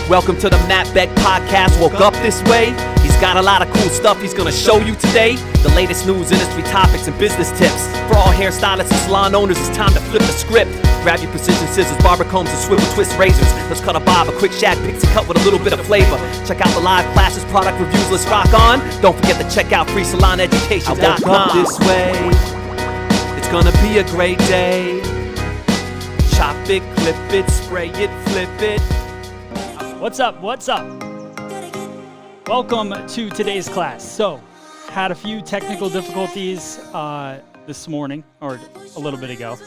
Welcome to the Matt Beck Podcast. Woke up this way. He's got a lot of cool stuff he's gonna show you today. The latest news, industry topics, and business tips. For all hairstylists and salon owners, it's time to flip the script. Grab your precision scissors, barber combs, and swivel twist razors. Let's cut a bob, a quick shag, pixie cut with a little bit of flavor. Check out the live classes, product reviews, let's rock on. Don't forget to check out freesaloneducation.com. I woke up this way. It's gonna be a great day. Chop it, clip it, spray it, flip it. What's up? What's up? Welcome to today's class. So, had a few technical difficulties this morning, or a little bit ago,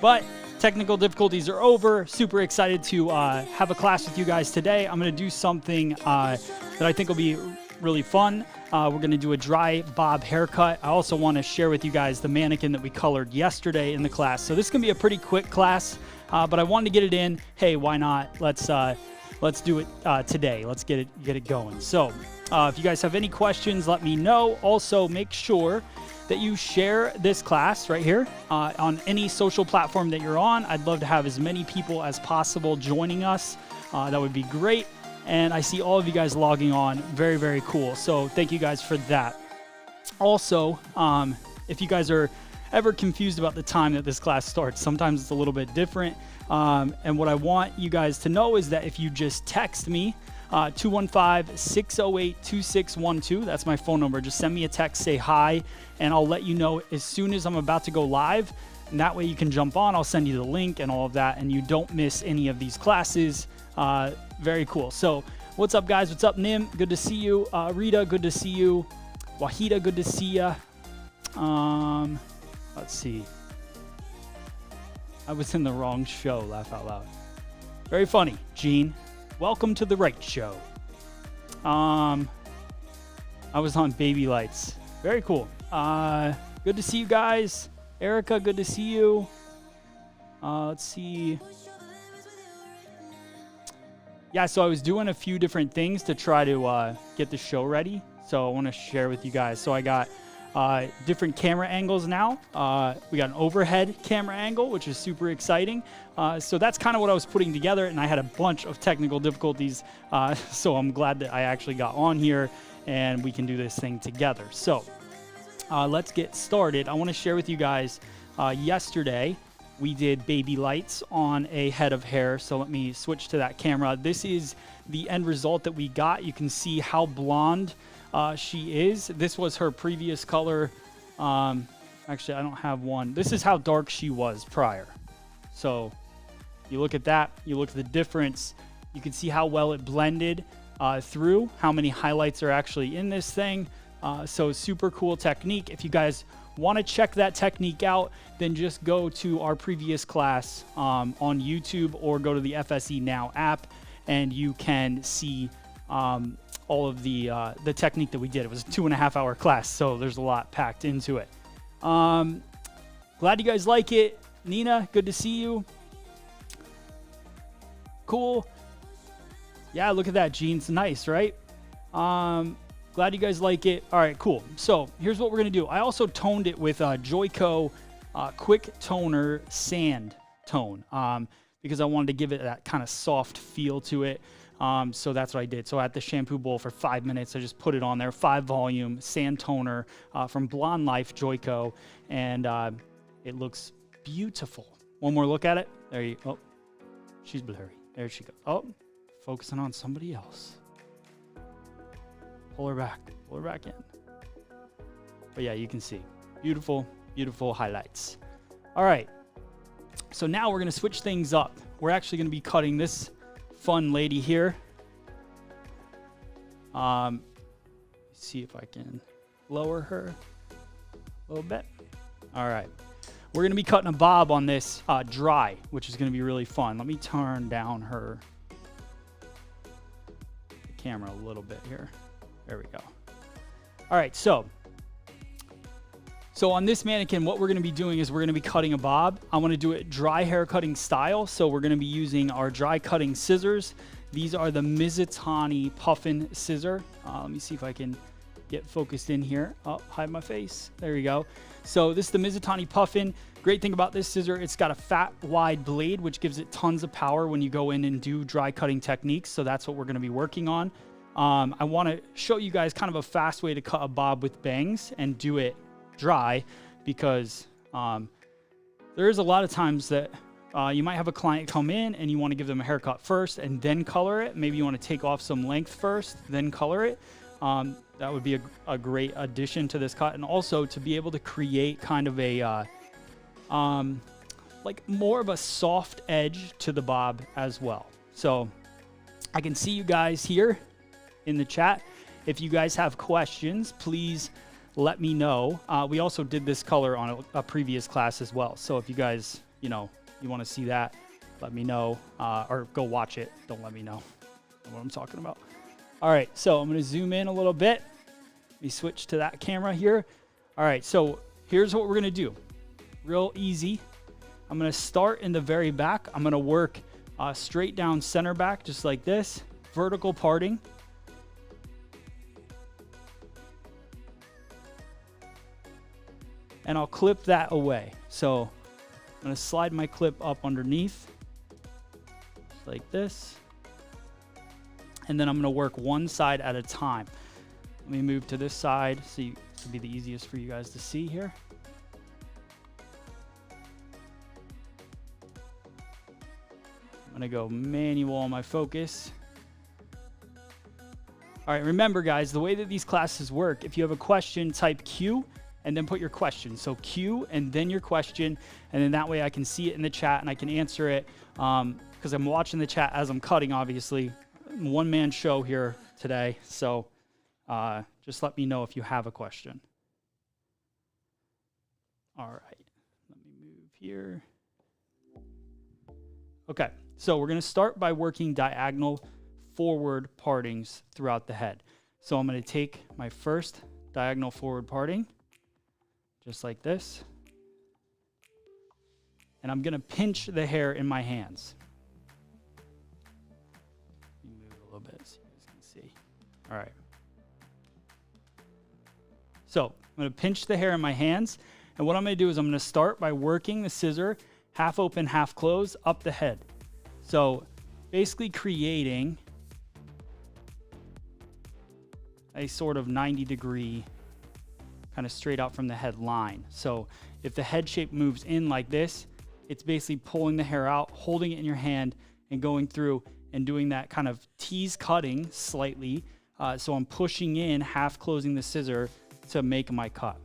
but technical difficulties are over. Super excited to have a class with you guys today. I'm going to do something that I think will be really fun. We're going to do a dry bob haircut. I also want to share with you guys the mannequin that we colored yesterday in the class. So this is going to be a pretty quick class, but I wanted to get it in. Hey, why not? Let's do it today. Let's get it going. So if you guys have any questions, let me know. Also, make sure that you share this class right here on any social platform that you're on. I'd love to have as many people as possible joining us. That would be great. And I see all of you guys logging on. Very, very cool. So thank you guys for that. Also, if you guys are ever confused about the time that this class starts, sometimes it's a little bit different. And what I want you guys to know is that if you just text me, 215-608-2612, that's my phone number. Just send me a text, say hi, and I'll let you know as soon as I'm about to go live. And that way you can jump on. I'll send you the link and all of that, and you don't miss any of these classes. Very cool. So what's up, guys? What's up, Nim? Good to see you. Rita, good to see you. Wahida, good to see ya. Let's see. I was in the wrong show, laugh out loud. Very funny, Gene. Welcome to the right show. I was on Baby Lights. Very cool. Good to see you guys. Erica, good to see you. Let's see. Yeah, so I was doing a few different things to try to get the show ready. So I want to share with you guys. So I got different camera angles now. We got an overhead camera angle, which is super exciting. So that's kind of what I was putting together, and I had a bunch of technical difficulties. So I'm glad that I actually got on here and we can do this thing together. So let's get started. I want to share with you guys, yesterday we did baby lights on a head of hair. So let me switch to that camera. This is the end result that we got. You can see how blonde she is. This was her previous color. Actually, I don't have one. This is how dark she was prior. So you look at that, you look at the difference. You can see how well it blended through, how many highlights are actually in this thing. So super cool technique. If you guys want to check that technique out, then just go to our previous class on YouTube or go to the FSE Now app, and you can see all of the technique that we did. It was a 2.5 hour class, so there's a lot packed into it. Glad you guys like it. Nina, good to see you. Cool. Yeah, look at that. Jean's nice, right? Glad you guys like it. All right, cool. So here's what we're going to do. I also toned it with Joico Quick Toner Sand Tone because I wanted to give it that kind of soft feel to it. So that's what I did. So I had the shampoo bowl for 5 minutes. I just put it on there, 5 volume sand toner from Blonde Life Joico, and it looks beautiful. One more look at it. There you go. Oh, she's blurry. There she goes. Oh, focusing on somebody else. Pull her back in. But yeah, you can see. Beautiful, beautiful highlights. All right. So now we're going to switch things up. We're actually going to be cutting this fun lady here. See if I can lower her a little bit. All right. We're going to be cutting a bob on this dry, which is going to be really fun. Let me turn down her camera a little bit here. There we go. All right, so on this mannequin, what we're going to be doing is we're going to be cutting a bob. I want to do it dry hair cutting style, so we're going to be using our dry cutting scissors. These are the Mizutani Puffin scissor. Let me see if I can get focused in here. Oh, hide my face. There we go. So this is the Mizutani Puffin. Great thing about this scissor, it's got a fat, wide blade, which gives it tons of power when you go in and do dry cutting techniques. So that's what we're going to be working on. I want to show you guys kind of a fast way to cut a bob with bangs and do it dry, because there is a lot of times that you might have a client come in and you want to give them a haircut first and then color it. Maybe you want to take off some length first, then color it. That would be a great addition to this cut. And also to be able to create kind of a, like more of a soft edge to the bob as well. So I can see you guys here in the chat. If you guys have questions, please let me know. We also did this color on a previous class as well. So if you guys, you want to see that, let me know, or go watch it. Don't let me know. I know what I'm talking about. All right, so I'm going to zoom in a little bit. Let me switch to that camera here. All right, so here's what we're going to do. Real easy. I'm going to start in the very back. I'm going to work straight down center back, just like this. Vertical parting. And I'll clip that away. So I'm going to slide my clip up underneath, just like this. And then I'm going to work one side at a time. Let me move to this side so this will be the easiest for you guys to see here. I'm going to go manual on my focus. All right, remember guys, the way that these classes work, if you have a question, type Q and then put your question. So Q and then your question, and then that way I can see it in the chat and I can answer it, because I'm watching the chat as I'm cutting, obviously. One-man show here today, so just let me know if you have a question. All right, let me move here. Okay, so we're going to start by working diagonal forward partings throughout the head. So I'm going to take my first diagonal forward parting, just like this, and I'm going to pinch the hair in my hands. All right. So I'm going to pinch the hair in my hands. And what I'm going to do is I'm going to start by working the scissor half open, half closed up the head. So basically creating a sort of 90-degree kind of straight out from the head line. So if the head shape moves in like this, it's basically pulling the hair out, holding it in your hand, and going through and doing that kind of tease cutting slightly. So I'm pushing in, half closing the scissor to make my cut.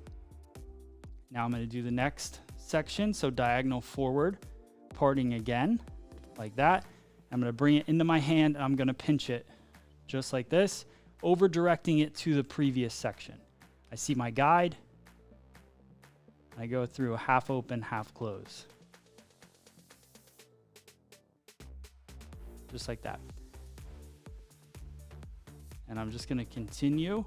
Now I'm going to do the next section. So diagonal forward, parting again, like that. I'm going to bring it into my hand and I'm going to pinch it just like this, over directing it to the previous section. I see my guide. I go through half open, half close. Just like that. And I'm just going to continue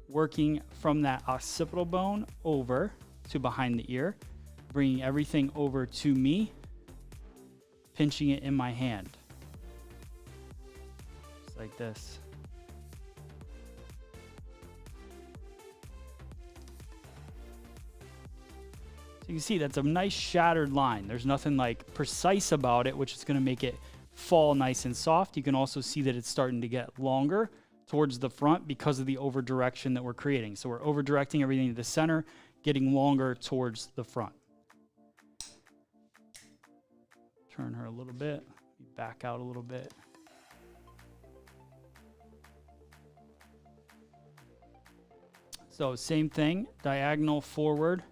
working from that occipital bone over to behind the ear, bringing everything over to me, pinching it in my hand. Just like this. So you can see that's a nice shattered line. There's nothing like precise about it, which is going to make it fall nice and soft. You can also see that it's starting to get longer towards the front because of the over direction that we're creating. So we're over directing everything to the center, getting longer towards the front. Turn her a little bit, back out a little bit. So same thing, diagonal forward,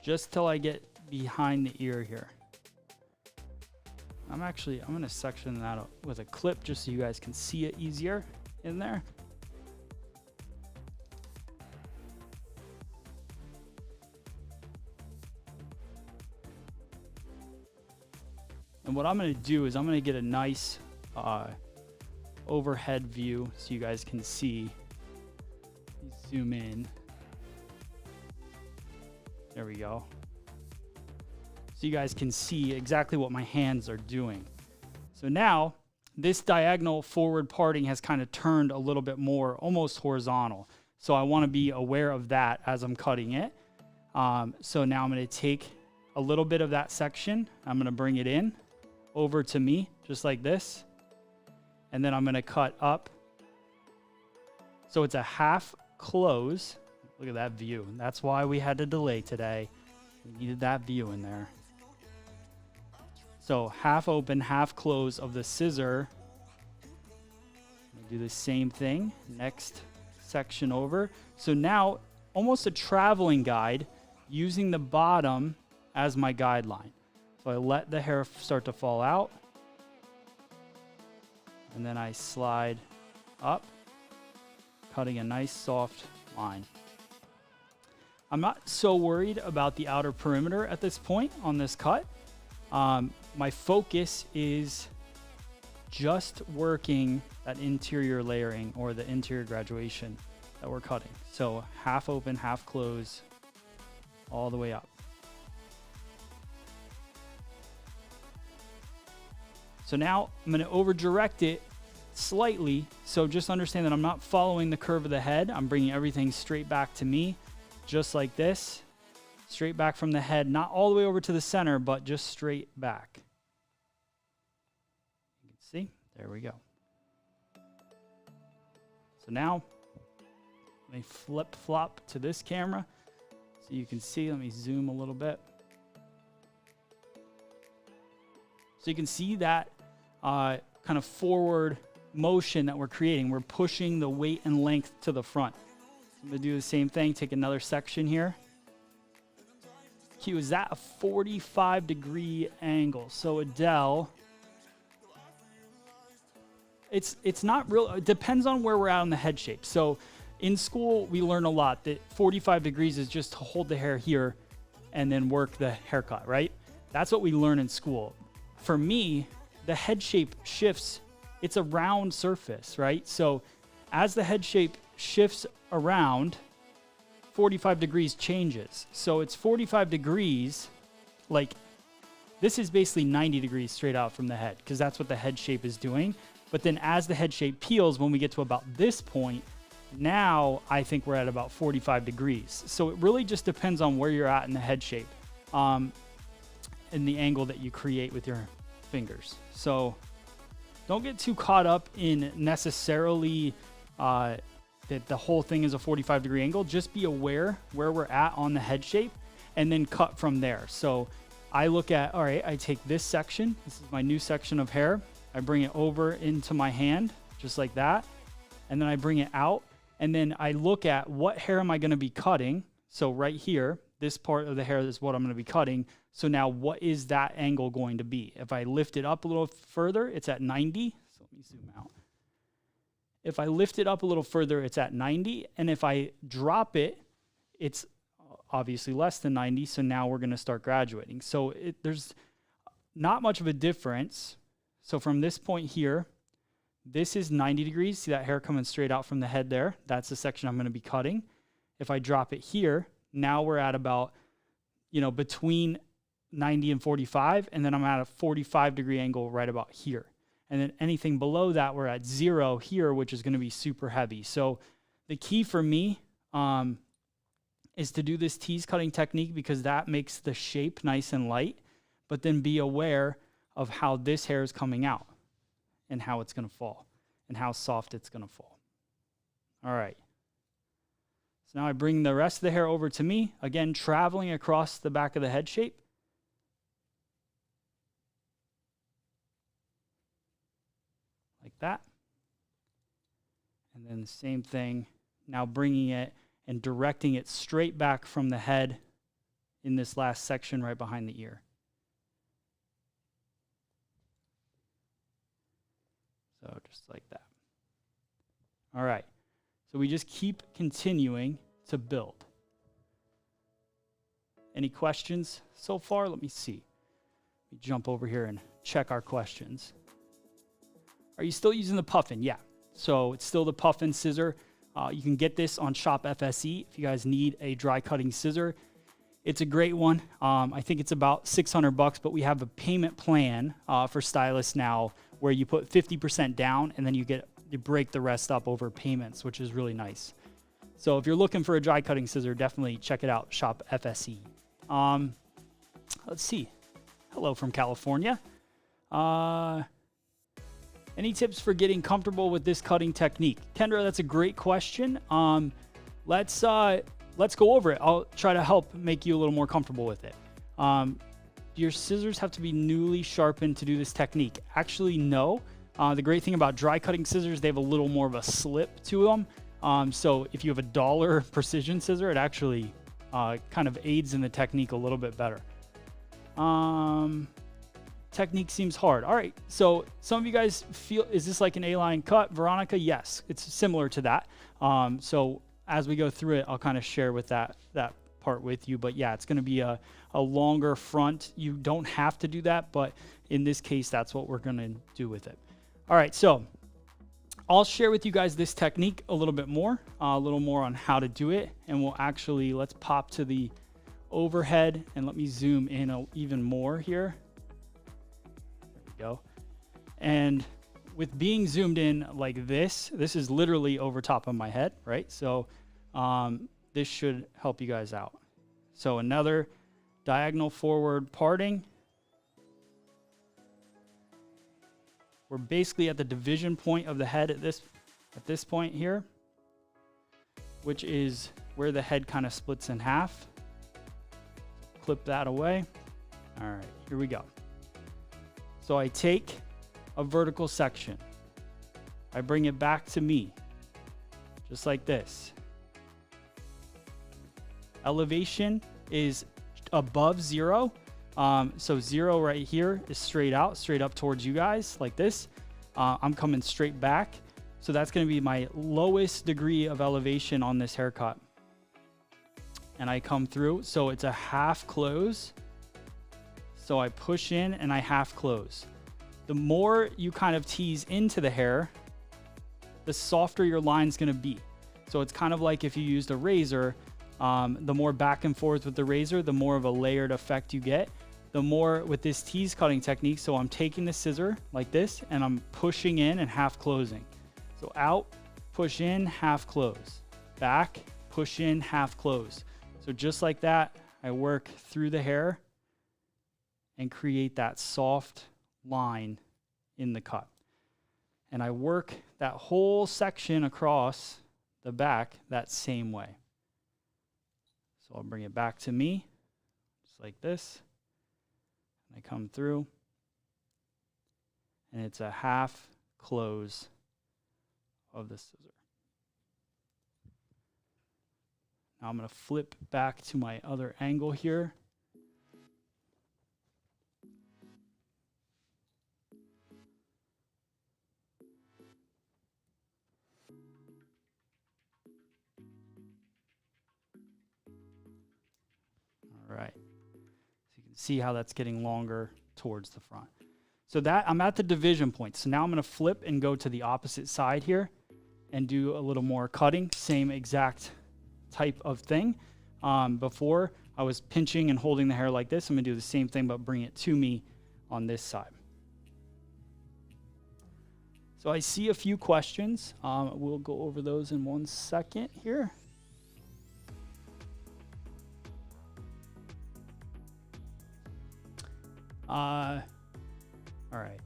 just till I get behind the ear here. I'm going to section that up with a clip just so you guys can see it easier in there. And what I'm going to do is I'm going to get a nice overhead view so you guys can see. Zoom in. There we go. So you guys can see exactly what my hands are doing. So now this diagonal forward parting has kind of turned a little bit more almost horizontal. So I want to be aware of that as I'm cutting it. So now I'm going to take a little bit of that section. I'm going to bring it in over to me, just like this. And then I'm going to cut up. So it's a half close. Look at that view. That's why we had to delay today. We needed that view in there. So half open, half close of the scissor. Do the same thing. Next section over. So now almost a traveling guide using the bottom as my guideline. So I let the hair start to fall out. And then I slide up, cutting a nice soft line. I'm not so worried about the outer perimeter at this point on this cut. My focus is just working that interior layering or the interior graduation that we're cutting. So half open, half close, all the way up. So now I'm going to over direct it slightly. So just understand that I'm not following the curve of the head. I'm bringing everything straight back to me, just like this. Straight back from the head, not all the way over to the center, but just straight back. You can see, there we go. So now, let me flip flop to this camera so you can see. Let me zoom a little bit. So you can see that kind of forward motion that we're creating. We're pushing the weight and length to the front. I'm going to do the same thing, take another section here. Q, is that a 45-degree angle? So Adele, it's not real. It depends on where we're at on the head shape. So in school, we learn a lot that 45 degrees is just to hold the hair here and then work the haircut, right? That's what we learn in school. For me, the head shape shifts. It's a round surface, right? So as the head shape shifts around, 45 degrees changes. So it's 45 degrees, like this is basically 90 degrees straight out from the head because that's what the head shape is doing. But then as the head shape peels, when we get to about this point, now I think we're at about 45 degrees. So it really just depends on where you're at in the head shape and the angle that you create with your fingers. So don't get too caught up in necessarily that the whole thing is a 45-degree angle. Just be aware where we're at on the head shape and then cut from there. So I look at, all right, I take this section. This is my new section of hair. I bring it over into my hand, just like that. And then I bring it out. And then I look at what hair am I going to be cutting. So right here, this part of the hair is what I'm going to be cutting. So now what is that angle going to be? If I lift it up a little further, it's at 90. So let me zoom out. If I lift it up a little further, it's at 90. And if I drop it, it's obviously less than 90. So now we're going to start graduating. So there's not much of a difference. So from this point here, this is 90 degrees. See that hair coming straight out from the head there? That's the section I'm going to be cutting. If I drop it here, now we're at about, between 90 and 45. And then I'm at a 45-degree angle right about here. And then anything below that, we're at 0 here, which is going to be super heavy. So the key for me is to do this tease cutting technique because that makes the shape nice and light, but then be aware of how this hair is coming out and how it's going to fall and how soft it's going to fall. All right. So now I bring the rest of the hair over to me, again, traveling across the back of the head shape. Like that. And then the same thing, now bringing it and directing it straight back from the head in this last section right behind the ear. So just like that. All right. So we just keep continuing to build. Any questions so far? Let me see. Let me jump over here and check our questions. Are you still using the puffin? Yeah. So it's still the puffin scissor. You can get this on Shop FSE if you guys need a dry cutting scissor. It's a great one. I think it's about $600, but we have a payment plan for stylists now where you put 50% down and then you break the rest up over payments, which is really nice. So if you're looking for a dry cutting scissor, definitely check it out, Shop FSE. Let's see. Hello from California. Any tips for getting comfortable with this cutting technique? Kendra, that's a great question. Let's go over it. I'll try to help make you a little more comfortable with it. Your scissors have to be newly sharpened to do this technique. Actually, no. The great thing about dry cutting scissors, they have a little more of a slip to them. So if you have a dollar precision scissor, it actually kind of aids in the technique a little bit better. Technique seems hard. All right, so some of you guys feel, is this like an A-line cut? Veronica, yes, it's similar to that. So as we go through it, I'll kind of share with that part with you. But yeah, it's going to be a longer front. You don't have to do that, but in this case, that's what we're going to do with it. All right, so I'll share with you guys this technique a little more on how to do it. And we'll actually, let's pop to the overhead and let me zoom in even more here. Go. And with being zoomed in like this is literally over top of my head, right? So this should help you guys out. So another diagonal forward parting. We're basically at the division point of the head at this point here, which is where the head kind of splits in half. Clip that away. All right, here we go. So I take a vertical section. I bring it back to me, just like this. Elevation is above 0. So 0 right here is straight up towards you guys, like this. I'm coming straight back. So that's going to be my lowest degree of elevation on this haircut. And I come through, so it's a half close. So I push in and I half close. The more you kind of tease into the hair, the softer your line's gonna be. So it's kind of like if you used a razor, the more back and forth with the razor, the more of a layered effect you get. The more with this tease cutting technique, so I'm taking the scissor like this and I'm pushing in and half closing. So out, push in, half close. Back, push in, half close. So just like that, I work through the hair and create that soft line in the cut. And I work that whole section across the back that same way. So I'll bring it back to me, just like this. And I come through, and it's a half close of the scissor. Now I'm going to flip back to my other angle here. All right. So you can see how that's getting longer towards the front. So that I'm at the division point. So now I'm going to flip and go to the opposite side here and do a little more cutting. Same exact type of thing. Before I was pinching and holding the hair like this. I'm going to do the same thing, but bring it to me on this side. So I see a few questions. We'll go over those in 1 second here. All right.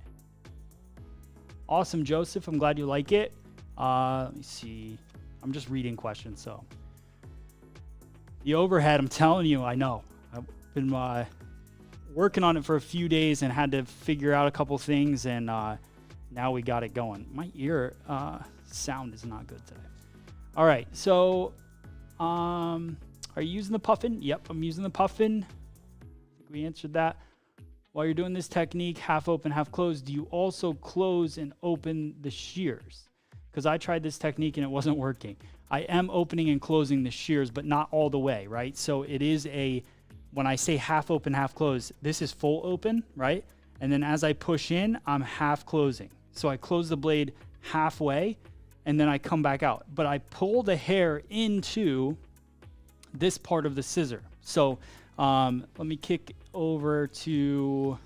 Awesome, Joseph. I'm glad you like it. Let me see. I'm just reading questions. So the overhead, I'm telling you, I know. I've been working on it for a few days and had to figure out a couple things, and now we got it going. My ear sound is not good today. All right. So are you using the puffin? Yep, I'm using the puffin. I think we answered that. While you're doing this technique, half open, half closed, do you also close and open the shears? Because I tried this technique and it wasn't working. I am opening and closing the shears, but not all the way, right? So it is when I say half open, half closed, this is full open, right? And then as I push in, I'm half closing. So I close the blade halfway and then I come back out. But I pull the hair into this part of the scissor. So let me kick over to,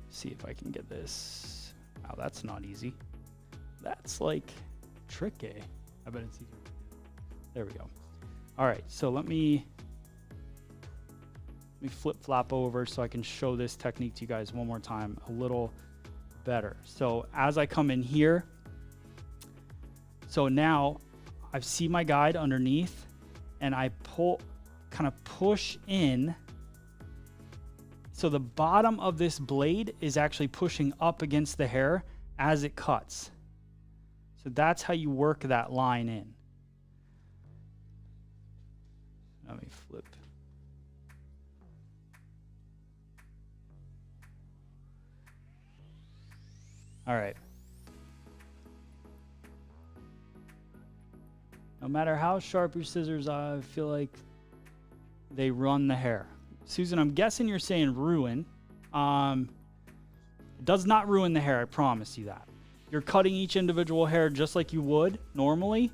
see if I can get this. Wow, that's not easy. That's like tricky. I bet it's easier. There we go. All right, so let me flip-flop over so I can show this technique to you guys one more time a little better. So as I come in here, so now I see my guide underneath and I kind of push in. So the bottom of this blade is actually pushing up against the hair as it cuts. So that's how you work that line in. Let me flip. All right. No matter how sharp your scissors are, I feel like they run the hair. Susan, I'm guessing you're saying ruin. It does not ruin the hair, I promise you that. You're cutting each individual hair just like you would normally.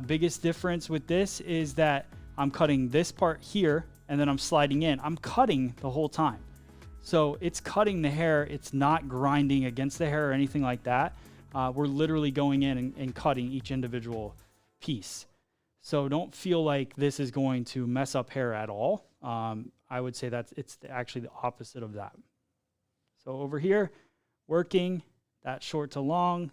Biggest difference with this is that I'm cutting this part here and then I'm sliding in. I'm cutting the whole time. So it's cutting the hair. It's not grinding against the hair or anything like that. We're literally going in and cutting each individual piece. So don't feel like this is going to mess up hair at all. I would say it's actually the opposite of that. So over here, working that short to long.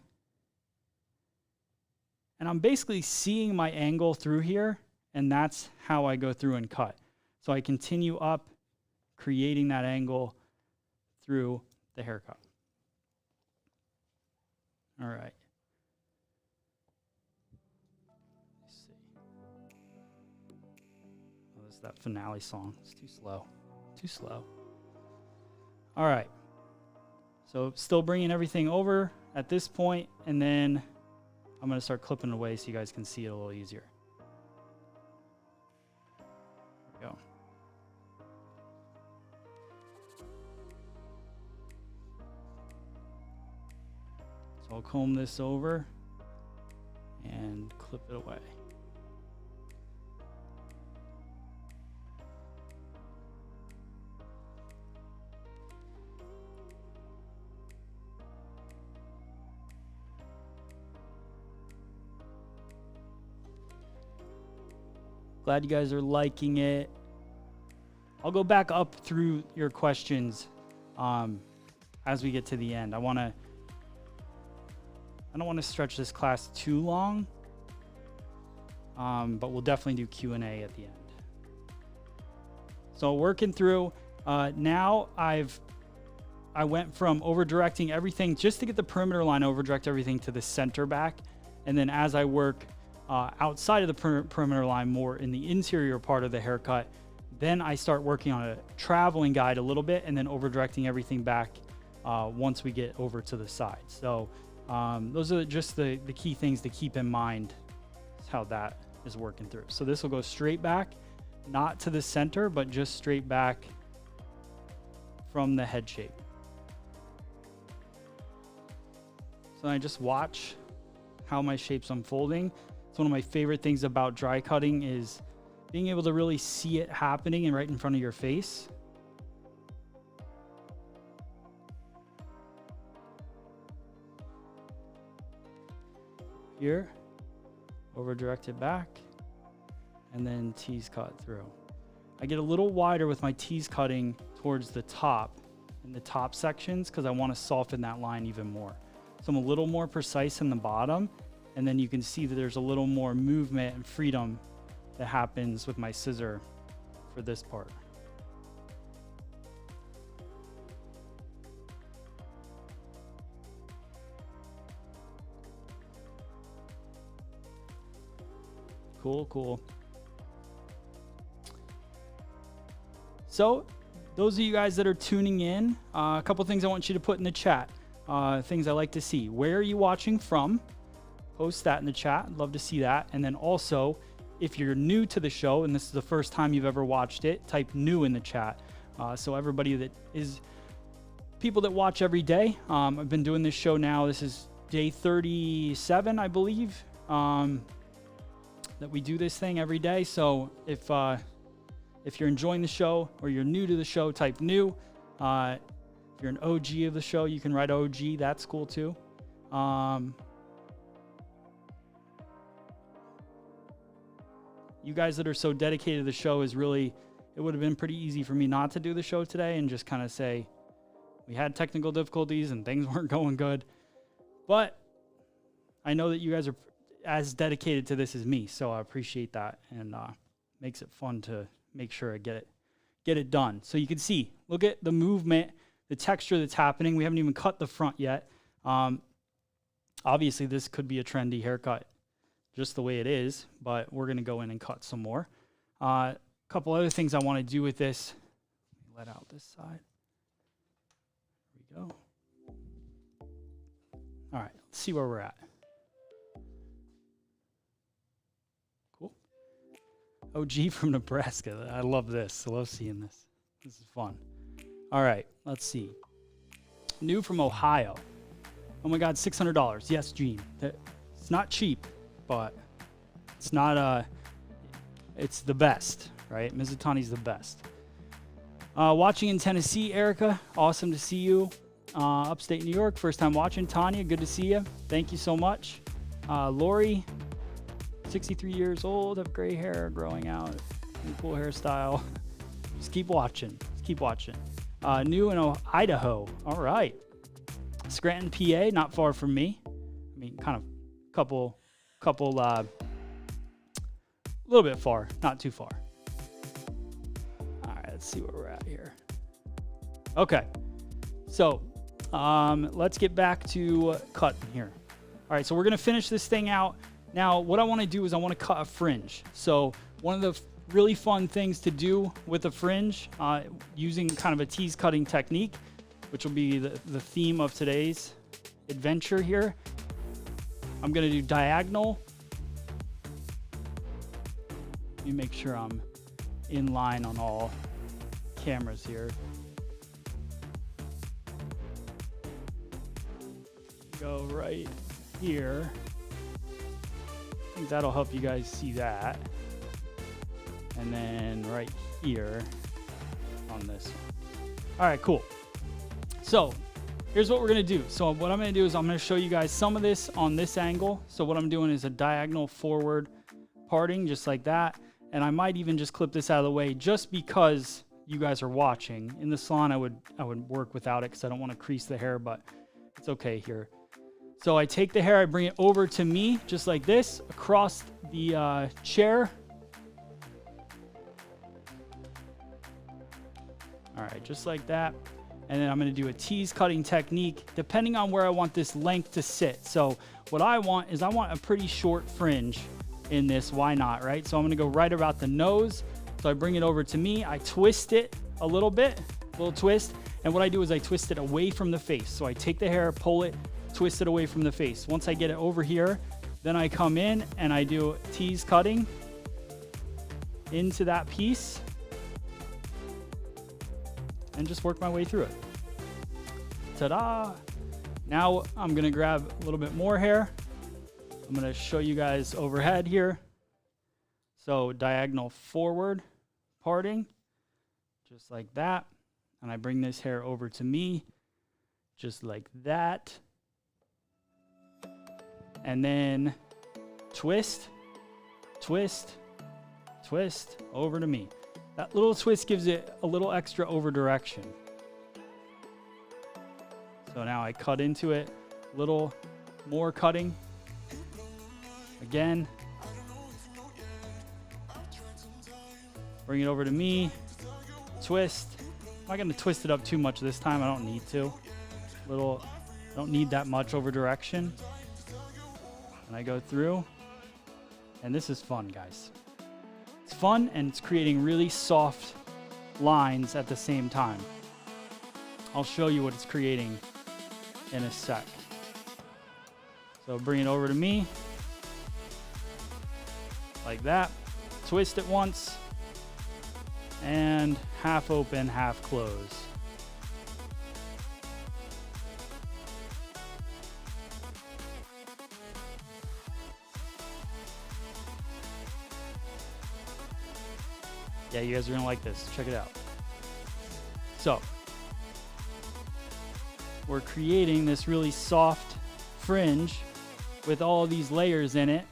And I'm basically seeing my angle through here, and that's how I go through and cut. So I continue up, creating that angle through the haircut. All right. Let's see. Oh, this is that finale song. It's too slow. Too slow. All right. So still bringing everything over at this point, and then I'm going to start clipping away so you guys can see it a little easier. There we go. So I'll comb this over and clip it away. Glad you guys are liking it. I'll go back up through your questions as we get to the end. I don't want to stretch this class too long, but we'll definitely do Q&A at the end. So working through, now I went from over directing everything just to get the perimeter line, over direct everything to the center back. And then as I work outside of the perimeter line, more in the interior part of the haircut, then I start working on a traveling guide a little bit and then over directing everything back once we get over to the side. So those are just the key things to keep in mind. Is how that is working through. So this will go straight back, not to the center, but just straight back from the head shape. So I just watch how my shape's unfolding. It's one of my favorite things about dry cutting is being able to really see it happening and right in front of your face. Here, over direct it back, and then tease cut through. I get a little wider with my tease cutting towards the top, in the top sections, because I want to soften that line even more. So I'm a little more precise in the bottom, and then you can see that there's a little more movement and freedom that happens with my scissor for this part. Cool. So those of you guys that are tuning in, a couple things I want you to put in the chat. Things I like to see. Where are you watching from? Post that in the chat. I'd love to see that. And then also, if you're new to the show and this is the first time you've ever watched it, type new in the chat. So everybody that is people that watch every day. I've been doing this show now. This is day 37, I believe, that we do this thing every day. So if you're enjoying the show or you're new to the show, type new. If you're an OG of the show, you can write OG. That's cool too. you guys that are so dedicated to the show is really, it would have been pretty easy for me not to do the show today and just kind of say, we had technical difficulties and things weren't going good. But I know that you guys are as dedicated to this as me, so I appreciate that, and makes it fun to make sure I get it done. So you can see, look at the movement, the texture that's happening. We haven't even cut the front yet. Obviously, this could be a trendy haircut just the way it is, but we're going to go in and cut some more. A couple other things I want to do with this. Let out this side. There we go. All right, let's see where we're at. Cool. OG from Nebraska. I love this. I love seeing this. This is fun. All right, let's see. New from Ohio. Oh my God, $600. Yes, Gene. It's not cheap, but it's not, it's the best, right? Mizutani's the best. Watching in Tennessee, Erica. Awesome to see you. Upstate New York, first time watching. Tanya, good to see you. Thank you so much. Lori, 63 years old, have gray hair growing out. Cool hairstyle. Just keep watching. Just keep watching. New in Idaho. All right. Scranton, PA, not far from me. I mean, kind of couple, a little bit far, not too far. All right, let's see where we're at here. Okay, so let's get back to cutting here. All right, so we're gonna finish this thing out. Now, what I wanna do is I wanna cut a fringe. So one of the really fun things to do with a fringe, using kind of a tease cutting technique, which will be the theme of today's adventure here. I'm gonna do diagonal. Let me make sure I'm in line on all cameras here. Go right here. I think that'll help you guys see that. And then right here on this one. All right, cool. So here's what we're gonna do. So what I'm gonna do is I'm gonna show you guys some of this on this angle. So what I'm doing is a diagonal forward parting, just like that. And I might even just clip this out of the way just because you guys are watching. In the salon, I would work without it because I don't want to crease the hair, but it's okay here. So I take the hair, I bring it over to me, just like this, across the chair. All right, just like that. And then I'm gonna do a tease cutting technique depending on where I want this length to sit. So what I want is I want a pretty short fringe in this, why not, right? So I'm gonna go right about the nose. So I bring it over to me, I twist it a little bit, little twist. And what I do is I twist it away from the face. So I take the hair, pull it, twist it away from the face. Once I get it over here, then I come in and I do tease cutting into that piece and just work my way through it. Ta-da! Now I'm gonna grab a little bit more hair. I'm gonna show you guys overhead here. So diagonal forward parting, just like that. And I bring this hair over to me, just like that. And then twist, twist, twist, over to me. That little twist gives it a little extra over direction. So now I cut into it, a little more cutting. Again. Bring it over to me, twist. I'm not gonna twist it up too much this time, I don't need to. Don't need that much over direction. And I go through, and this is fun, guys. It's fun, and it's creating really soft lines at the same time. I'll show you what it's creating in a sec. So bring it over to me, like that. Twist it once, and half open, half close. Yeah, you guys are gonna like this. Check it out. So, we're creating this really soft fringe with all of these layers in it.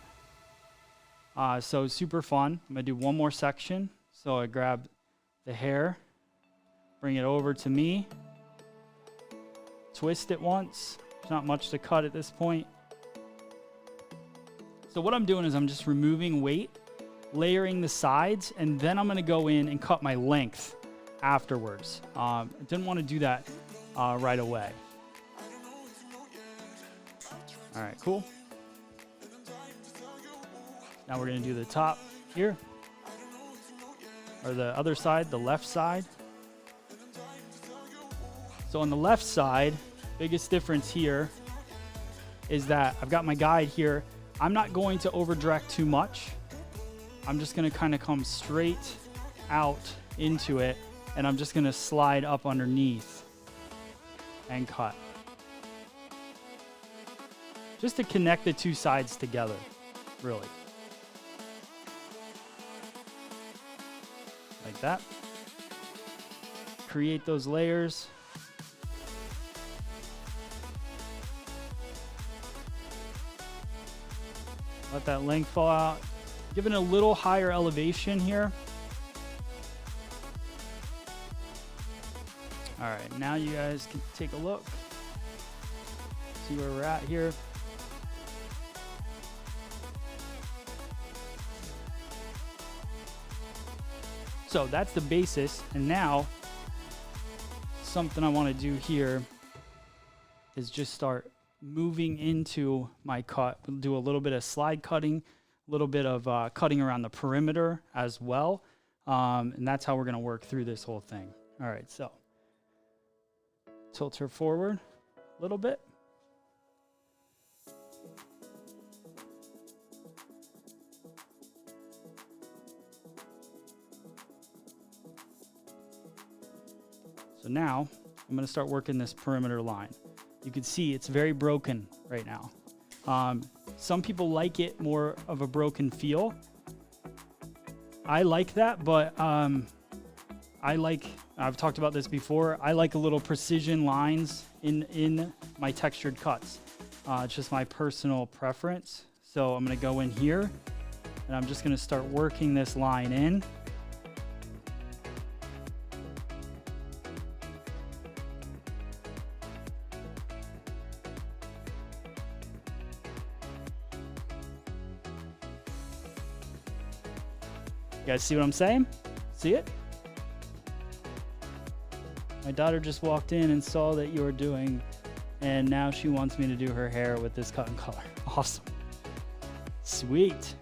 So super fun. I'm gonna do one more section. So I grab the hair, bring it over to me, twist it once. There's not much to cut at this point. So what I'm doing is I'm just removing weight, layering the sides, and then I'm gonna go in and cut my length afterwards. I didn't want to do that right away. All right, cool. Now we're gonna do the top here, or the other side, the left side. So on the left side, biggest difference here is that I've got my guide here. I'm not going to over direct too much. I'm just gonna kind of come straight out into it, and I'm just gonna slide up underneath and cut. Just to connect the two sides together, really. Like that. Create those layers. Let that length fall out. Give it a little higher elevation here. All right, now you guys can take a look. See where we're at here. So that's the basis, and now something I want to do here is just start moving into my cut. We'll do a little bit of slide cutting, a little bit of cutting around the perimeter as well, and that's how we're going to work through this whole thing. All right, so tilt her forward a little bit. So now I'm going to start working this perimeter line. You can see it's very broken right now. Some people like it more of a broken feel. I like that, but I've talked about this before, I like a little precision lines in my textured cuts. It's just my personal preference. So I'm going to go in here, and I'm just going to start working this line in. You guys see what I'm saying? See it? My daughter just walked in and saw that you were doing, and now she wants me to do her hair with this cut and color. Awesome. Sweet.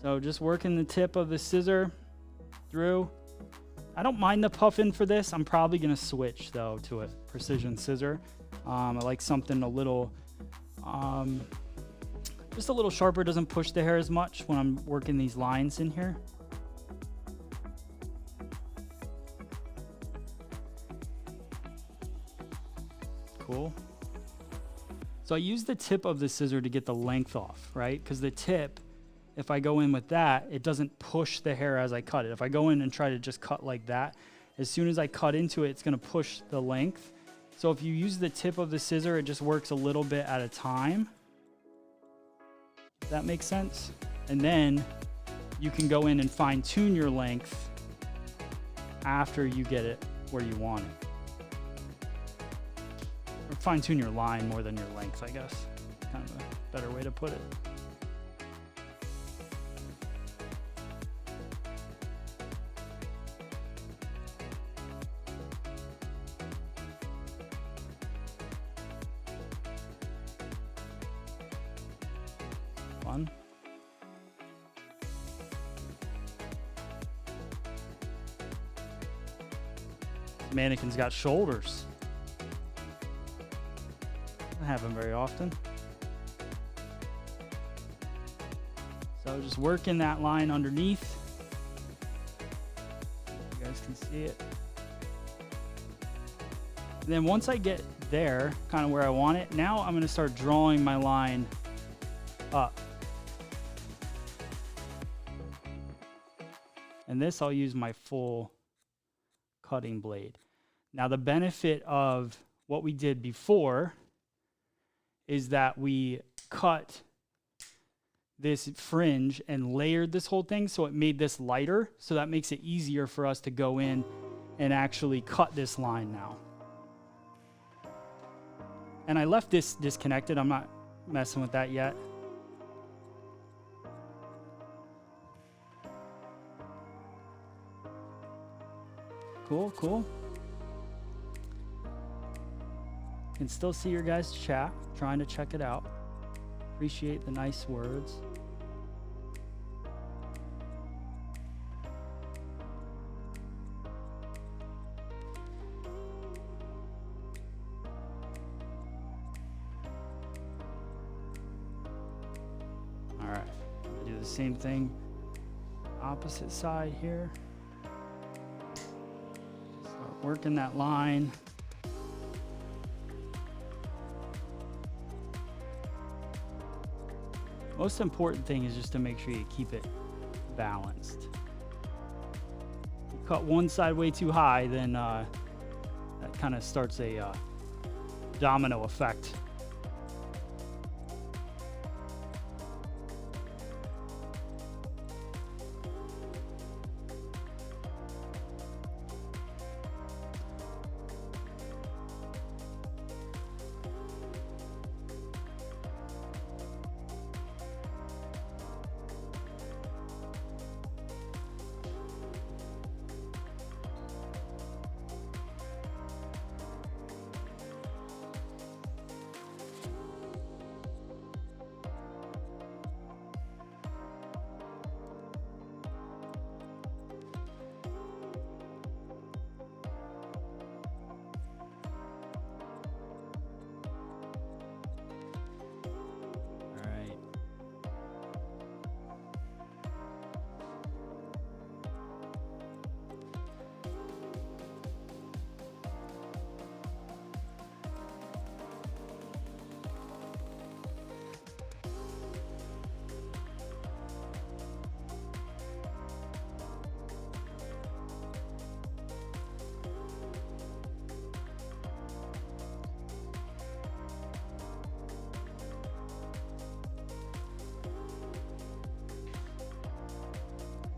So just working the tip of the scissor through. I don't mind the puffin for this. I'm probably gonna switch though to a precision scissor. I like something a little just a little sharper, doesn't push the hair as much when I'm working these lines in here. Cool. So I use the tip of the scissor to get the length off, right? Because the tip, if I go in with that, it doesn't push the hair as I cut it. If I go in and try to just cut like that, as soon as I cut into it, it's gonna push the length. So if you use the tip of the scissor, it just works a little bit at a time. Does that make sense? And then you can go in and fine tune your length after you get it where you want it. Or fine tune your line more than your length, I guess. Kind of a better way to put it. Fun. Mannequin's got shoulders. Doesn't happen very often. So just working that line underneath. You guys can see it. And then once I get there, kind of where I want it, now I'm going to start drawing my line up. And this I'll use my full cutting blade. Now the benefit of what we did before is that we cut this fringe and layered this whole thing, so it made this lighter, so that makes it easier for us to go in and actually cut this line now. And I left this disconnected. I'm not messing with that yet. Cool, cool. Can still see your guys' chat, trying to check it out. Appreciate the nice words. All right, do the same thing, opposite side here. Start working that line. Most important thing is just to make sure you keep it balanced. If you cut one side way too high, then that kind of starts a domino effect.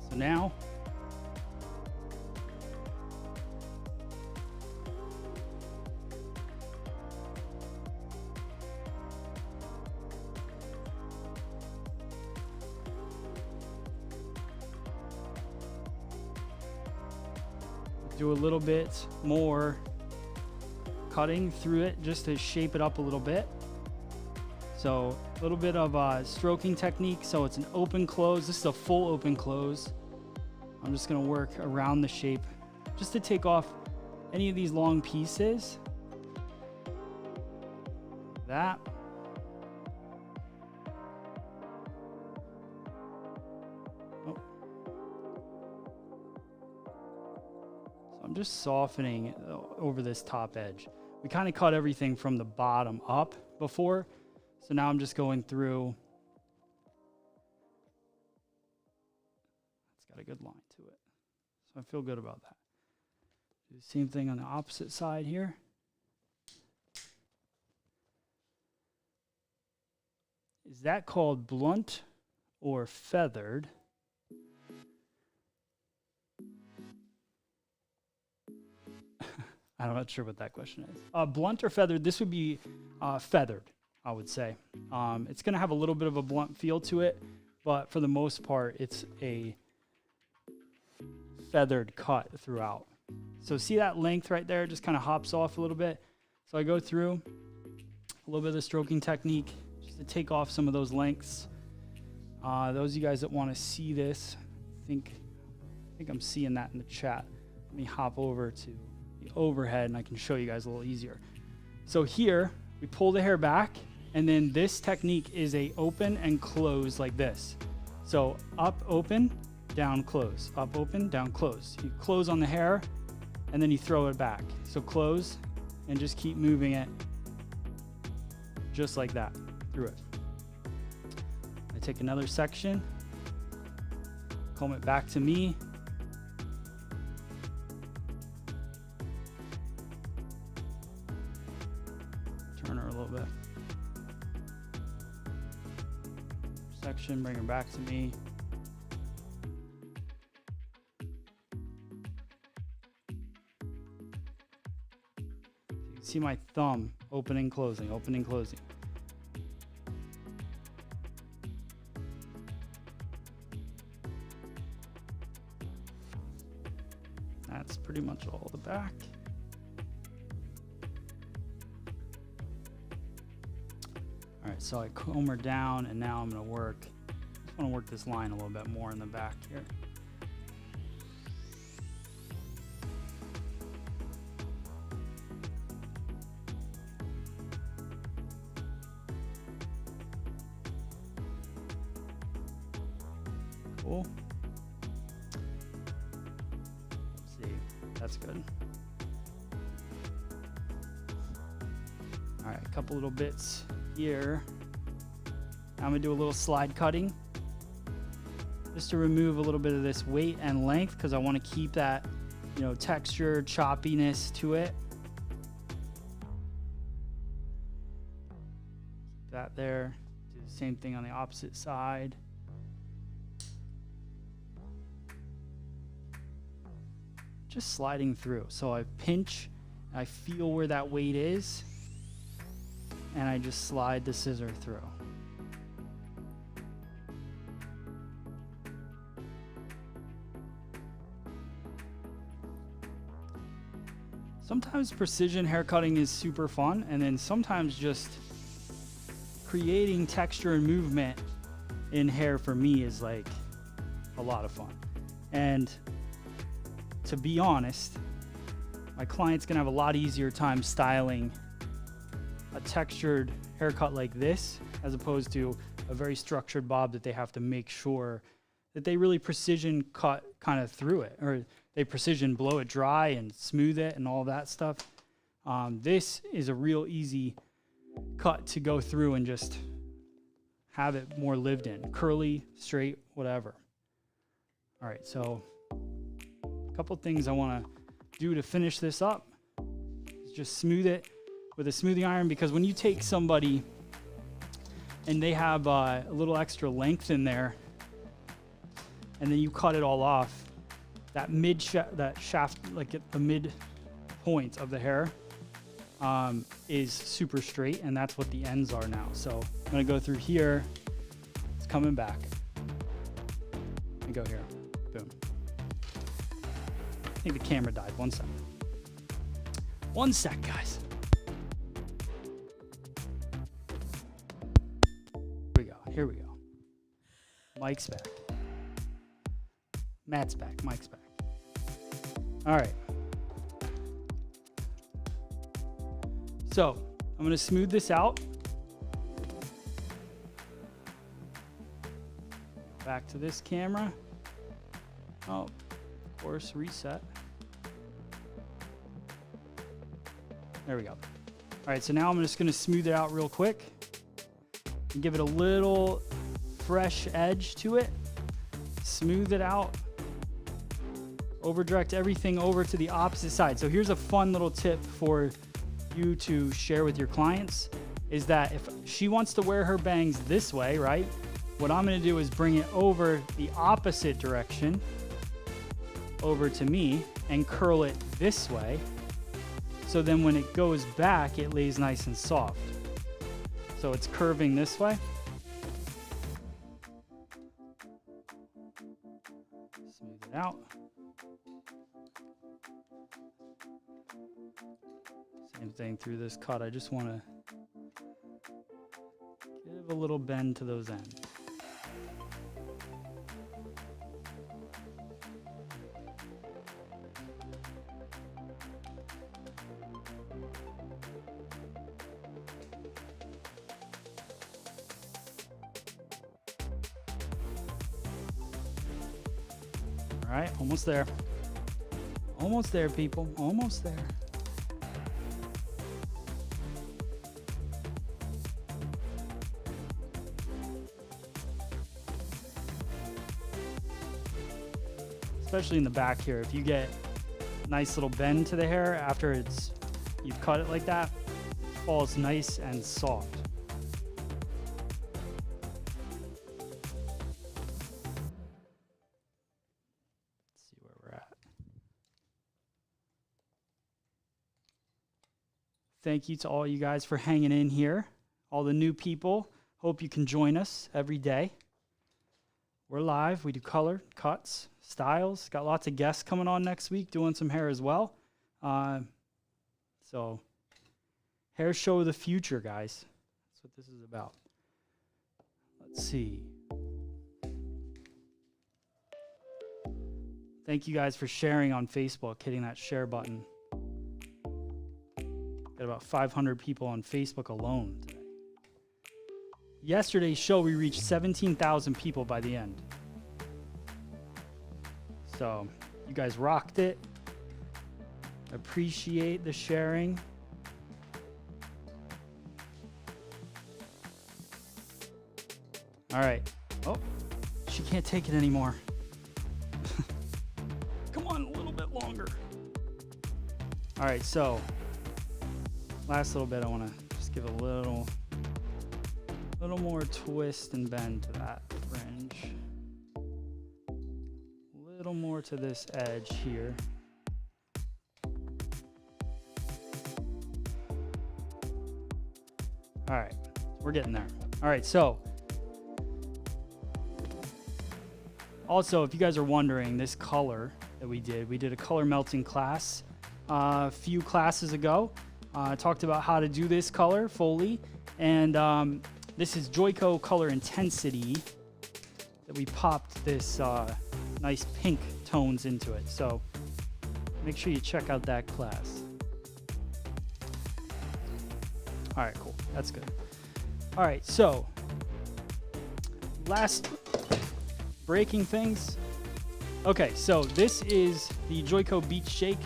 So now, do a little bit more cutting through it just to shape it up a little bit. So a little bit of stroking technique. So it's an open close. This is a full open close. I'm just gonna work around the shape just to take off any of these long pieces. That. Oh. So I'm just softening over this top edge. We kind of cut everything from the bottom up before. So now I'm just going through. It's got a good line to it. So I feel good about that. Do the same thing on the opposite side here. Is that called blunt or feathered? I'm not sure what that question is. Blunt or feathered? This would be feathered, I would say. It's going to have a little bit of a blunt feel to it, but for the most part, it's a feathered cut throughout. So see that length right there? It just kind of hops off a little bit. So I go through a little bit of the stroking technique just to take off some of those lengths. Those of you guys that want to see this, I think I'm seeing that in the chat. Let me hop over to the overhead and I can show you guys a little easier. So here we pull the hair back, and then this technique is a open and close like this. So up, open, down, close, up, open, down, close. You close on the hair and then you throw it back. So close and just keep moving it just like that through it. I take another section, comb it back to me. Turn her a little bit. position, bring her back to me. You can see my thumb opening, closing, opening, closing. That's pretty much all the back. All right, so I comb her down, and now I'm gonna work. I just wanna work this line a little bit more in the back here. Cool. Let's see, that's good. All right, a couple little bits here. I'm gonna do a little slide cutting just to remove a little bit of this weight and length, because I want to keep that, you know, texture, choppiness to it. Keep that there. Do the same thing on the opposite side. Just sliding through. So I pinch, I feel where that weight is, and I just slide the scissor through. Sometimes precision haircutting is super fun, and then sometimes just creating texture and movement in hair for me is like a lot of fun. And to be honest, my client's gonna have a lot easier time styling a textured haircut like this, as opposed to a very structured bob that they have to make sure that they really precision cut kind of through it, or they precision blow it dry and smooth it and all that stuff. This is a real easy cut to go through and just have it more lived in, curly, straight, whatever. All right, so a couple things I want to do to finish this up is just smooth it with a smoothing iron, because when you take somebody and they have a little extra length in there and then you cut it all off, that that shaft, like at the mid point of the hair, is super straight, and that's what the ends are now. So I'm gonna go through here, it's coming back, and go here, boom. I think the camera died, 1 sec. 1 sec, guys. Here we go. Mike's back. Matt's back. Mike's back. All right. So I'm going to smooth this out. Back to this camera. Oh, of course, reset. There we go. All right, so now I'm just going to smooth it out real quick and give it a little fresh edge to it. Smooth it out. Over direct everything over to the opposite side. So here's a fun little tip for you to share with your clients, is that if she wants to wear her bangs this way, right? What I'm gonna do is bring it over the opposite direction over to me and curl it this way. So then when it goes back, it lays nice and soft. So it's curving this way. Smooth it out. Same thing through this cut. I just want to give a little bend to those ends. All right, almost there. Almost there, people. Almost there. Especially in the back here, if you get a nice little bend to the hair after you've cut it like that, it falls nice and soft. Thank you to all you guys for hanging in here. All the new people, hope you can join us every day. We're live. We do color, cuts, styles. Got lots of guests coming on next week doing some hair as well. So, hair show of the future, guys. That's what this is about. Let's see. Thank you guys for sharing on Facebook, hitting that share button. Got about 500 people on Facebook alone today. Yesterday's show, we reached 17,000 people by the end. So, you guys rocked it. Appreciate the sharing. All right. Oh, she can't take it anymore. Come on, a little bit longer. All right, so last little bit, I want to just give a little more twist and bend to that fringe. A little more to this edge here. All right, we're getting there. All right, so also, if you guys are wondering, this color that we did a color melting class a few classes ago. I talked about how to do this color fully, and this is Joico Color Intensity that we popped this nice pink tones into it. So make sure you check out that class. All right, cool. That's good. All right, so last breaking things. Okay, so this is the Joico Beach Shake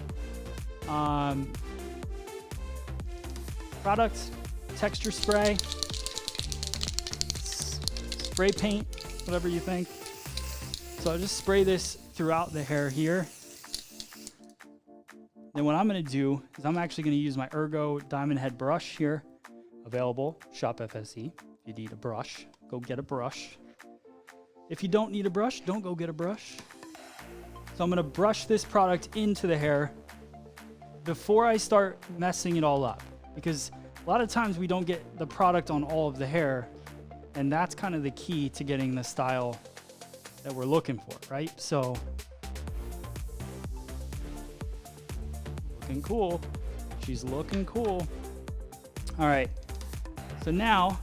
product, texture spray, spray paint, whatever you think. So I'll just spray this throughout the hair here. Then what I'm going to do is I'm actually going to use my Ergo Diamond Head brush here, available, Shop FSE. If you need a brush, go get a brush. If you don't need a brush, don't go get a brush. So I'm going to brush this product into the hair before I start messing it all up, because a lot of times we don't get the product on all of the hair, and that's kind of the key to getting the style that we're looking for, right? So, looking cool. She's looking cool. All right, so now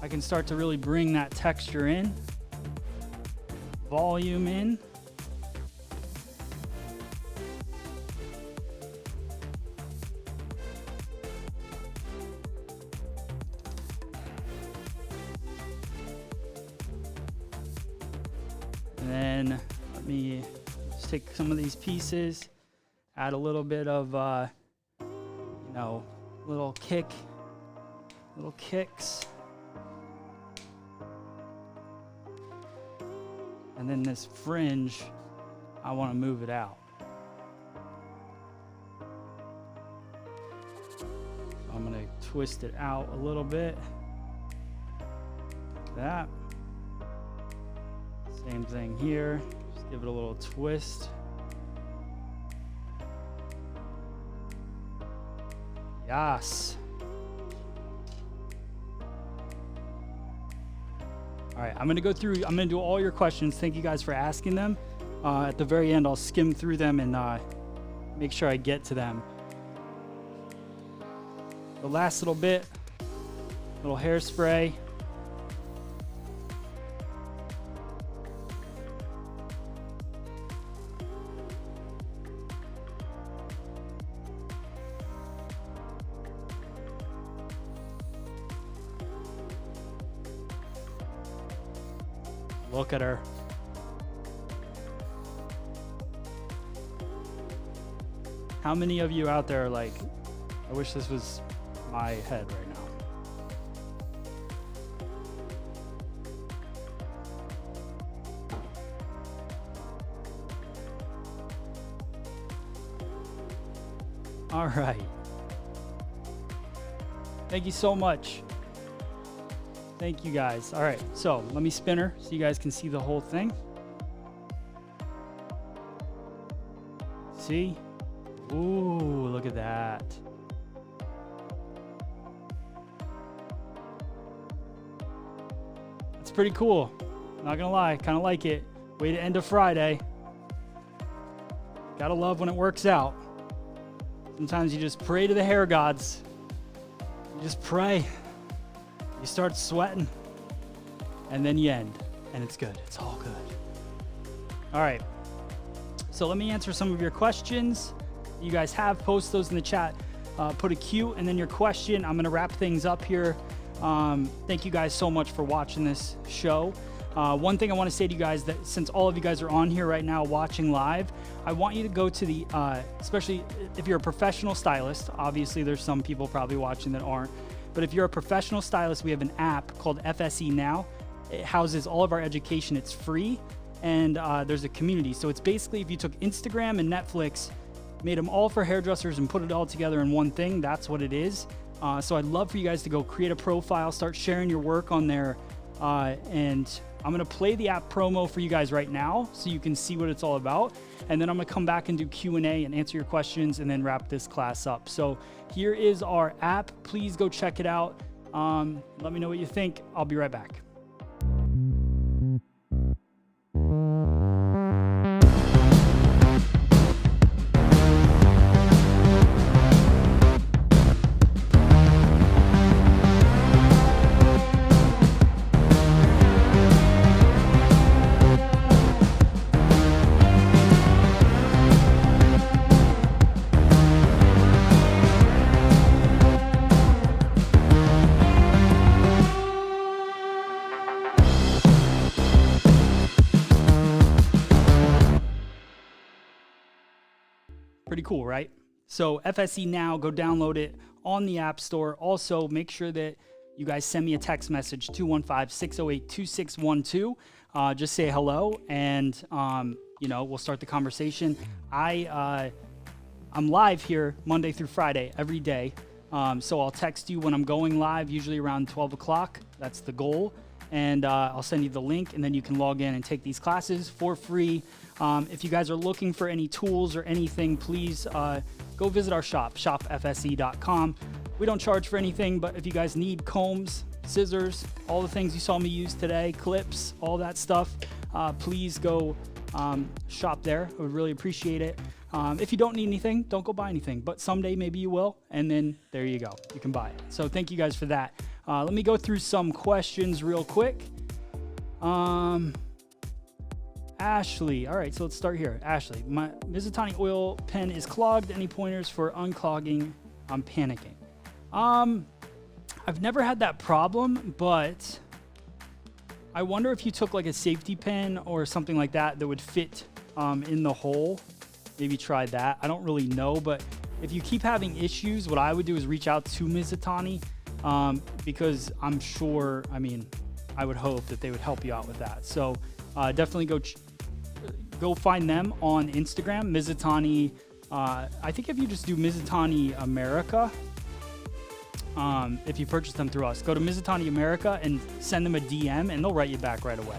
I can start to really bring that texture in, volume in. And then let me just take some of these pieces, add a little bit of, little kicks. And then this fringe, I want to move it out. So I'm going to twist it out a little bit. Like that. Same thing here. Just give it a little twist. Yes. All right, I'm going to go through, I'm going to do all your questions. Thank you guys for asking them. At the very end, I'll skim through them and make sure I get to them. The last little bit, little hairspray. Look at her. How many of you out there are like, I wish this was my head right now? All right. Thank you so much. Thank you guys. All right, so let me spin her so you guys can see the whole thing. See? Ooh, look at that. pretty cool. Not gonna lie, kind of like it. Way to end a Friday. Gotta love when it works out. Sometimes you just pray to the hair gods. You just pray. You start sweating. And then you end. And it's good. It's all good. All right. So let me answer some of your questions. You guys have, post those in the chat. Put a Q and then your question. I'm going to wrap things up here. Thank you guys so much for watching this show. One thing I want to say to you guys, that since all of you guys are on here right now watching live, I want you to go to the, especially if you're a professional stylist, obviously there's some people probably watching that aren't, but if you're a professional stylist, we have an app called FSE Now. It houses all of our education. It's free, and there's a community. So it's basically if you took Instagram and Netflix, made them all for hairdressers and put it all together in one thing, that's what it is. So I'd love for you guys to go create a profile, start sharing your work on there, and I'm gonna play the app promo for you guys right now so you can see what it's all about. And then I'm gonna come back and do Q&A and answer your questions and then wrap this class up. So here is our app. Please go check it out. Let me know what you think. I'll be right back. Pretty cool, right? So FSE Now, go download it on the App Store. Also, make sure that you guys send me a text message, 215-608-2612. Just say hello, and we'll start the conversation. I'm live here Monday through Friday every day. So I'll text you when I'm going live, usually around 12 o'clock. That's the goal. And I'll send you the link, and then you can log in and take these classes for free. If you guys are looking for any tools or anything, please go visit our shop, shopfse.com. We don't charge for anything, but if you guys need combs, scissors, all the things you saw me use today, clips, all that stuff, please go shop there. I would really appreciate it. If you don't need anything, don't go buy anything, but someday maybe you will, and then there you go. You can buy it. So thank you guys for that. Let me go through some questions real quick. Ashley, all right, so let's start here. Ashley, my Mizutani oil pen is clogged. Any pointers for unclogging? I'm panicking. I've never had that problem, but I wonder if you took like a safety pin or something like that that would fit in the hole. Maybe try that. I don't really know, but if you keep having issues, what I would do is reach out to Mizutani, because I'm sure, I would hope that they would help you out with that. So definitely go find them on Instagram, Mizutani. I think if you just do Mizutani America, if you purchase them through us, go to Mizutani America and send them a DM, and they'll write you back right away.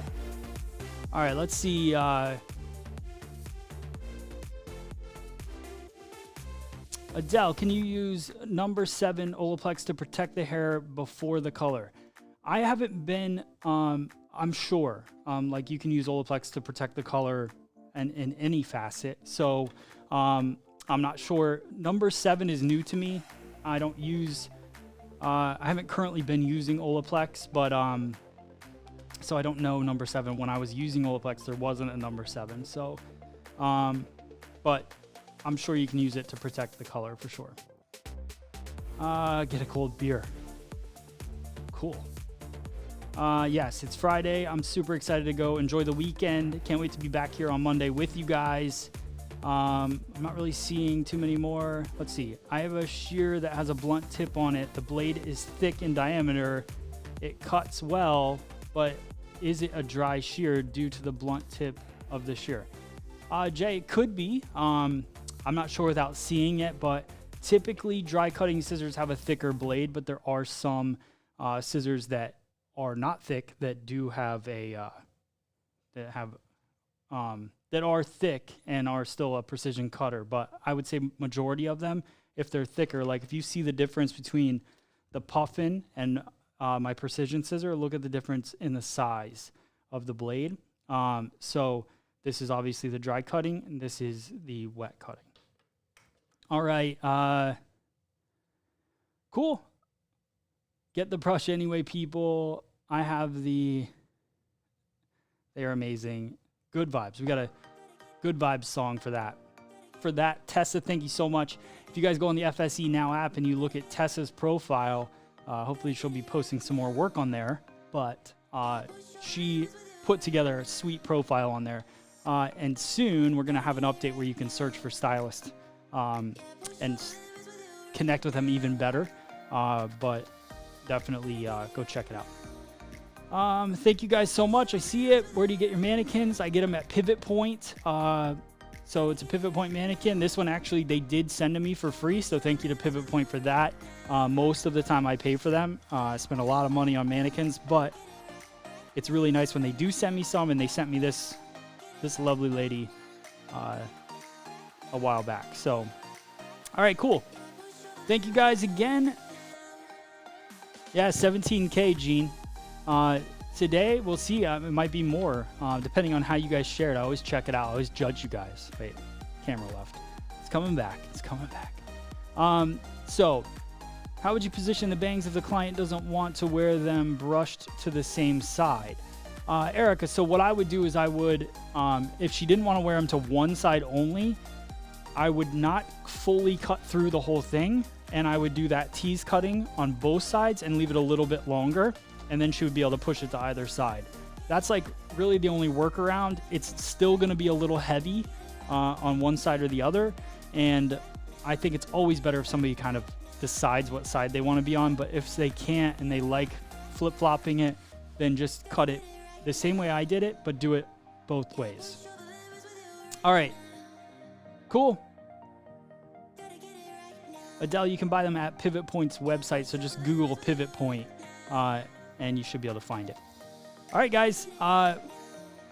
All right, let's see. Adele, can you use number 7 Olaplex to protect the hair before the color? I haven't been, I'm sure, like you can use Olaplex to protect the color and in any facet. So I'm not sure. Number 7 is new to me. I don't use, I haven't currently been using Olaplex, but so I don't know number 7. When I was using Olaplex, there wasn't a number 7. So, but I'm sure you can use it to protect the color for sure. Get a cold beer. Cool. Yes, it's Friday. I'm super excited to go enjoy the weekend. Can't wait to be back here on Monday with you guys. I'm not really seeing too many more. Let's see. I have a shear that has a blunt tip on it. The blade is thick in diameter. It cuts well, but is it a dry shear due to the blunt tip of the shear? Jay, it could be. I'm not sure without seeing it, but typically dry cutting scissors have a thicker blade, but there are some scissors that are not thick that do have a that are thick and are still a precision cutter. But I would say majority of them, if they're thicker, like if you see the difference between the Puffin and my precision scissor, look at the difference in the size of the blade. So this is obviously the dry cutting, and this is the wet cutting. All right, cool. Get the brush anyway, people. I have they are amazing. Good vibes. We got a good vibes song for that. For that, Tessa, thank you so much. If you guys go on the FSE Now app and you look at Tessa's profile, hopefully she'll be posting some more work on there. But she put together a sweet profile on there. And soon we're going to have an update where you can search for stylist and connect with them even better. But definitely go check it out. Thank you guys so much. I see it. Where do you get your mannequins? I get them at Pivot Point. So it's a Pivot Point mannequin. This one actually they did send to me for free, so thank you to Pivot Point for that. Most of the time I pay for them. I spend a lot of money on mannequins, but it's really nice when they do send me some, and they sent me this lovely lady a while back. So, all right, cool. Thank you guys again. Yeah, 17K, Gene. Today, we'll see. It might be more, depending on how you guys share it. I always check it out. I always judge you guys. Wait, camera left. It's coming back. It's coming back. So, how would you position the bangs if the client doesn't want to wear them brushed to the same side? Erica, so what I would do is I would, if she didn't want to wear them to one side only, I would not fully cut through the whole thing, and I would do that tease cutting on both sides and leave it a little bit longer. And then she would be able to push it to either side. That's like really the only workaround. It's still going to be a little heavy on one side or the other. And I think it's always better if somebody kind of decides what side they want to be on. But if they can't and they like flip-flopping it, then just cut it the same way I did it, but do it both ways. All right. Cool. Adele, you can buy them at Pivot Point's website. So just Google Pivot Point. And you should be able to find it. All right, guys.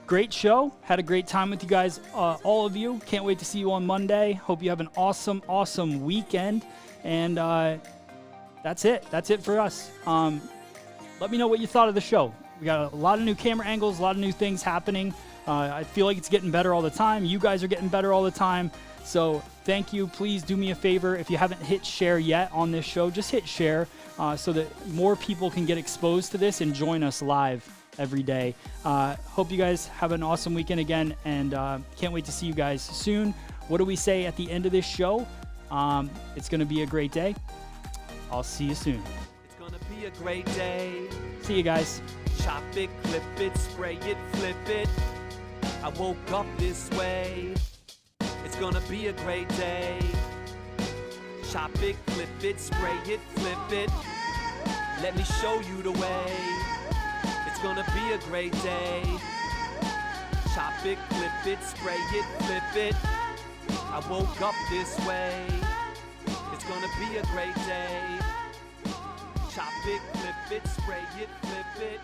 Great show. Had a great time with you guys, all of you. Can't wait to see you on Monday. Hope you have an awesome, awesome weekend. And that's it. That's it for us. Let me know what you thought of the show. We got a lot of new camera angles, a lot of new things happening. I feel like it's getting better all the time. You guys are getting better all the time. So thank you. Please do me a favor. If you haven't hit share yet on this show, just hit share so that more people can get exposed to this and join us live every day. Hope you guys have an awesome weekend again, and can't wait to see you guys soon. What do we say at the end of this show? It's going to be a great day. I'll see you soon. It's gonna be a great day. See you guys. Chop it, clip it, spray it, flip it. I woke up this way. It's gonna be a great day. Chop it, clip it, spray it, flip it. Let me show you the way. It's gonna be a great day. Chop it, clip it, spray it, flip it. I woke up this way. It's gonna be a great day. Chop it, clip it, spray it, flip it.